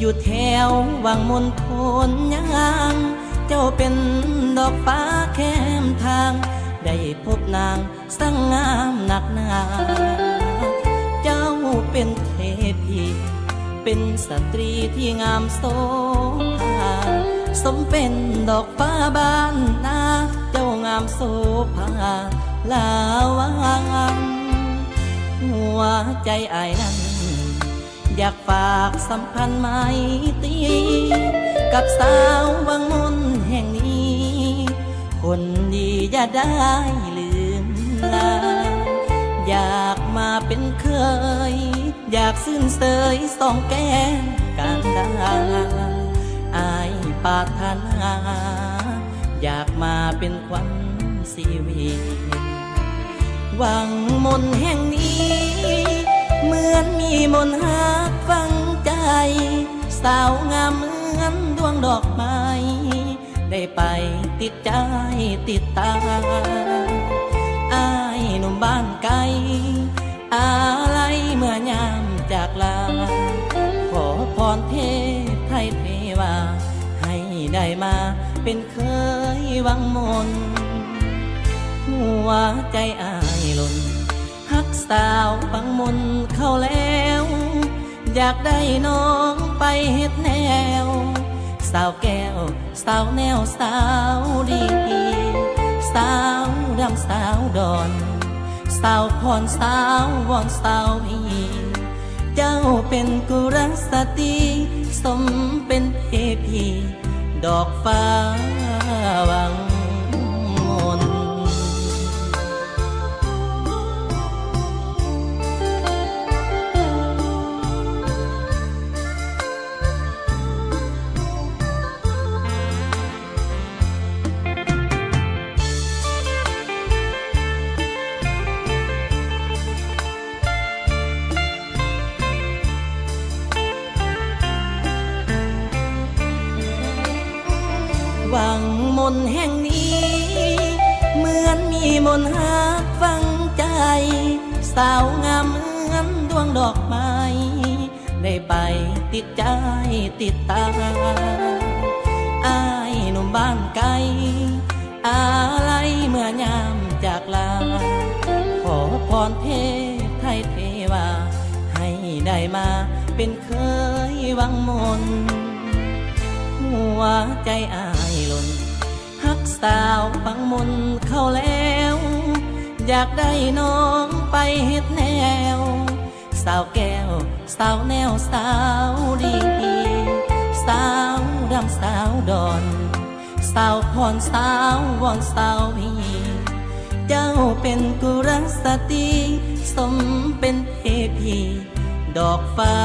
อยู่แถววังมนทนยางเจ้าเป็นดอกฟ้าแคมทางได้พบนางสร้างงามหนักหนาเจ้าเป็นเทพีเป็นสตรีที่งามโสภาสมเป็นดอกฟ้าบ้านนาเจ้างามโสภาลาวังหัวใจอ้ายนั้นอยากฝากสัมพันธ์ไมตรีกับสาววังมนแห่งนี้คนดีอย่าได้ลืมลาอยากมาเป็นเคยอยากซื่นเสยสองแก้มกันดาอายปรารถนาอยากมาเป็นขวัญชีวิตวังมนแห่งนี้เหมือนมีมนต์หักฝังใจสาวงามเหมือนดวงดอกไม้ได้ไปติดใจติดตาอายหนุ่มบ้านไกลอะไรเมื่อยามจากลาขอพรเทพไทยเทวาให้ได้มาเป็นเคยวังมนหัวใจอายหล่นฮักสาววังมนเข้าแล้วอยากได้น้องไปเฮ็ดแนวสาวแก้วสาวแนวสาวดีสาวดำสาวดอนสาวพรสาววอนสาวพีเจ้าเป็นกุรักสตรีสมเป็นเทพีดอกฟ้าวังมนวังมนแห่งนี้เหมือนมีมนต์หักฝังใจสาวงามเหมือนดวงดอกไม้ได้ไปติดใจติดตาอายหนุ่มบ้านไกลอะไรเมื่อยามจากลาขอพรเทพไทยเทวาให้ได้มาเป็นเคยวังมนหัวใจอายหล่นฮักสาววังมนเข้าแล้วอยากได้น้องไปเฮ็ดแนวสาวแก้วสาวแนวสาวดีสาวดำสาวดอนสาวพรสาววอนสาวพีเจ้าเป็นกุรักสตรีสมเป็นเทพีดอกฟ้า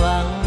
วัง